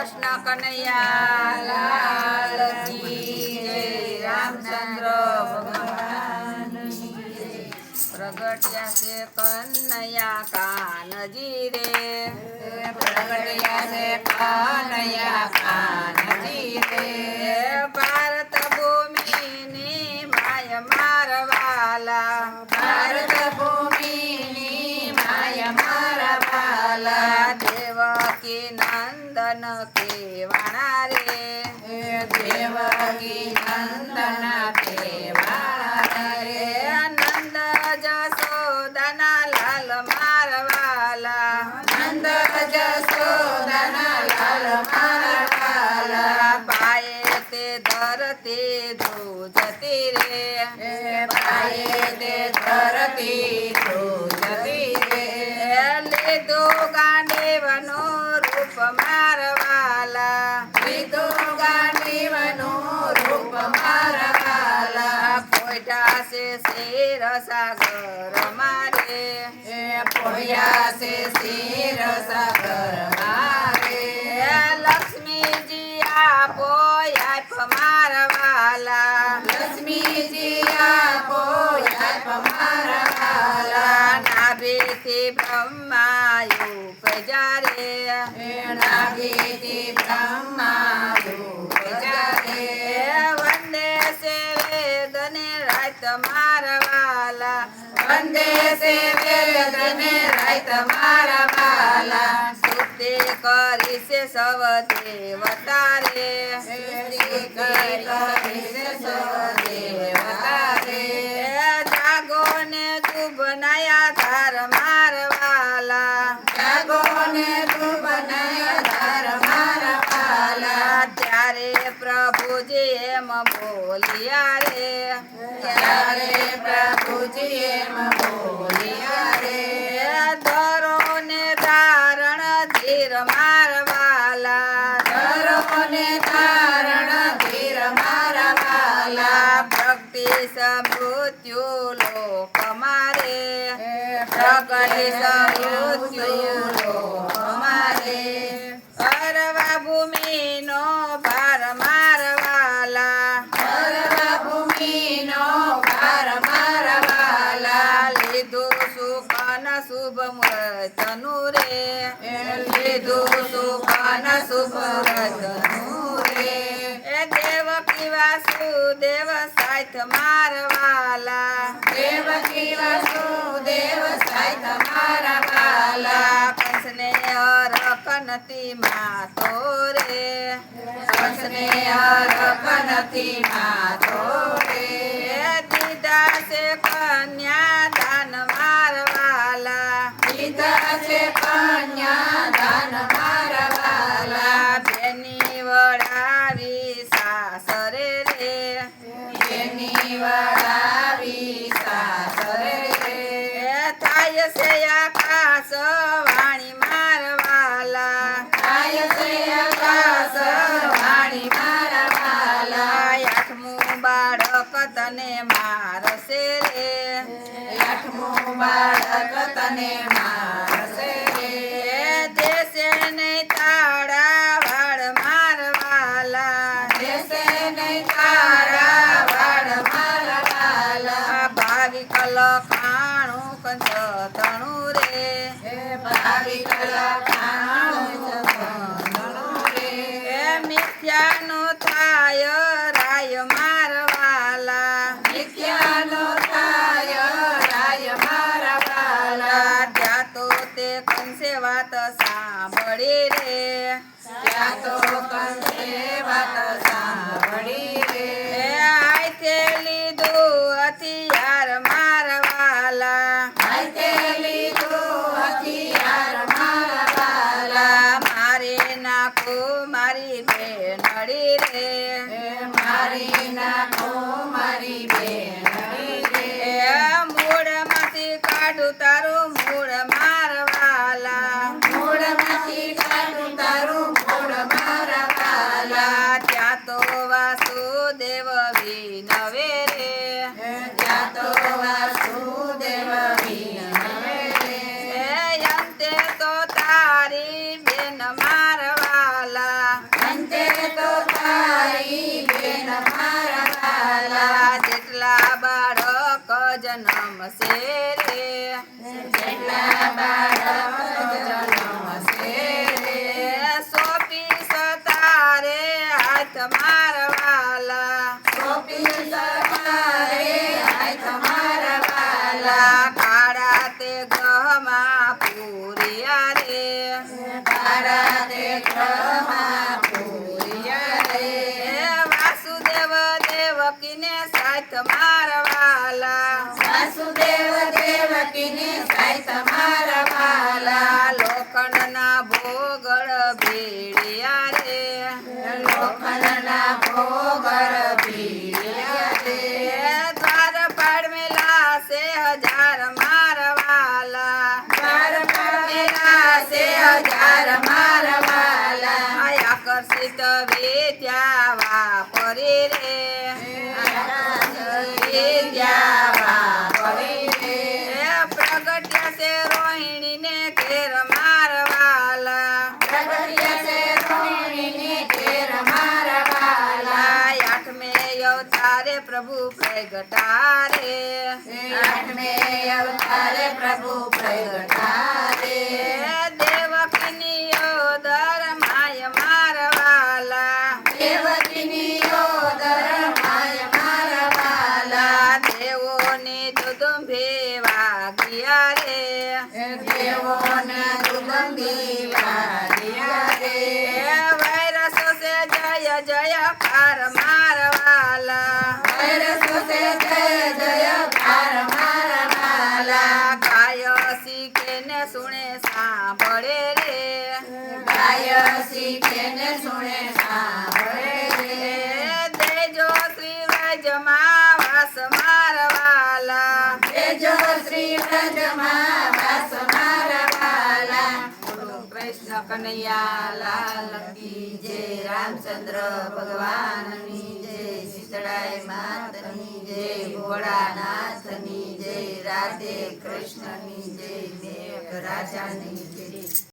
કૃષ્ણ કનૈયા લાલ કી જય. રામચંદ્ર ભગવાનની જય. પ્રગટ્યા છે કનૈયા કાનજી રે, પ્રગટ્યા છે કનૈયા કાનજી રે. ભારત ભૂમિની માય મારવાલા, ભારત ભૂમિની માય મારા વાલા. દેવકી નંદન કેવાણા રે, દેવકી નંદન કેવાળા રે. નંદ જશોદાના લાલ મારવાલા, નંદ જશોદાના લાલ મારા વાલા. પાયે તે ધરતી ધ્રુજતી રે, પાયે તે ધરતી ધ્રુજતી રે. લીધું ગાંડીવનું રૂપ મારવાલા, લીધું ગાંડીવનું રૂપ મારા વાલા. પોઈટા છે શેર સાગર મારે, પોયા છે શિર સાગર મારે. લક્ષ્મીજી આપો આપ મારવાલા, લક્ષ્મીજી આપો યાપ મારા વાલા. નાભીથી બ્રહ્મા ઉપજા રે, નાભીથી બ્રહ્મા ઉપજા રે. વંદે છે વેદને રાત મારવાલા, વંદે છે વેદને રાત મારા વાલા. સ્તુતિ કરી છે સવ દેવતા રે, જાગો ને તું બનાયા ધાર મારવાલા, ત્યારે પ્રભુજી એમ બોલિયા રે, ધરો ને ધારણ ધીર મારવાલા, ભક્તિ સમૃત્યુ લોક મારે, પ્રગતિ સમૃત્યુ લોક મારે. અરવા ભૂમિનો ભાર મારવાલા, લીધું સુખન શુભ મૂર્તનું રે, એ દેવકી વાસુદેવ સાથ મારવાલા, દેવકી વાસુદેવ સાઈ તમારા વાલા. કંસને હરકનતી માતો રે, કંસને હરકનતી માતો રે. દીધા છે કન્યા દાન મારવાલા, દીધા છે કન્યા દાન મારા વાલા. બેની વડાવી સાસરે રે, એની વડાવી સાસરે રે. થાય છે આકાશ વાણી મારવાલા, થાય છે આકાશ વાણી મારા વાલા. આઠમું બાળક તને મારશે રે, આઠમું બાળક તને મારશે રે. દેશે નહીં તાળા વાળ મારવાલા, દેશે નહીં તારા વાળ મારા વાલા. ભાવિક લખાણું કંચ તણું રે, ભાવિક લખાણું રે. મિથ્યાનો થાય રાય મારવાલા, નિત્યાનો થાય રાય મારા વાલા. ત્યાં તો તે કંસે વાત સાંભળી રે, ત્યાં તો કંસે વાત સાંભળી રે. આઈથે લીધું હથિયાર મારવાલા, આઈતે લીધું હથિયાર મારા વાલા. મારી નાખો મારી બેનડી રે, મારી નાખો મારી બેનડી રે. મૂળમાંથી કાઢું તારું મૂળ મારવાલા, મૂળમાંથી કાઢું તારું મૂળ મારા વાલા. ત્યાં તો વાસુદેવ વિનવે રે, ત્યાં તો વાસુદેવ વિનવે રે. અંતે તો તારી બેન મારવાલા, દેવકી બેન મારા વાલા જેટલા બાળક જન્મશે રે જેટલા બાળક જન્મશે રે સોંપી તારે હાથ મારવાલા સોંપી તમારે હાથ મારા વાલા કાળા તે ગ્રહમાં પૂર્યા રે તારા દેખમાં પૂર્યા રે વાસુદેવ દેવકીને સાથ મારવાલા વાસુદેવ દેવકીને સાય તમારા વાલા લોખંડના ભોગળ ભેળિયા રે લોખંડના ભોગર ભીડ્યા રે દ્વારપાળ મેલા સે હજાર મારવાલા દ્વાર પામેલા સે હજાર મારા વાલા આકર્ષિત વિદ્યા વાપરી રે વિદ્યા વાપરી રે પ્રગટ્યા છે રોહિણીને ઘેર મારવાલા પ્રગટ્યા છે રોહિણીને ઘેર મારા વાલા આઠમે અવતારે પ્રભુ પ્રગટા રે આઠમે અવતારે પ્રભુ પ્રગટારે દેવકીની ઓદર માય મારવાલા દેવકીની ઓદર માય મારા વાલા દેવોની દુદુંભે વાગ્યા રે દેવોને દુર્ગંધી વાગ્યા રે વૈરસો સે જય જયકાર મારવાલા વૈરસો સે જય જયકાર મારા વાલા ગાય શીખે ને સુણે સાંભળે રે ગાય શીખે ને સુણે સાંભળે રે દેજો શ્રી વૈજમાં વાસ મારવાલા તેજો શ્રી વ્રજમાં વાસ મારા વાલા કૃષ્ણ કનૈયા લાલ કી જય રામચંદ્ર ભગવાનની જય શીતળાઈ માતની જય ભોળાનાથની જય રાધે કૃષ્ણની જય મેઘ રાજાની જય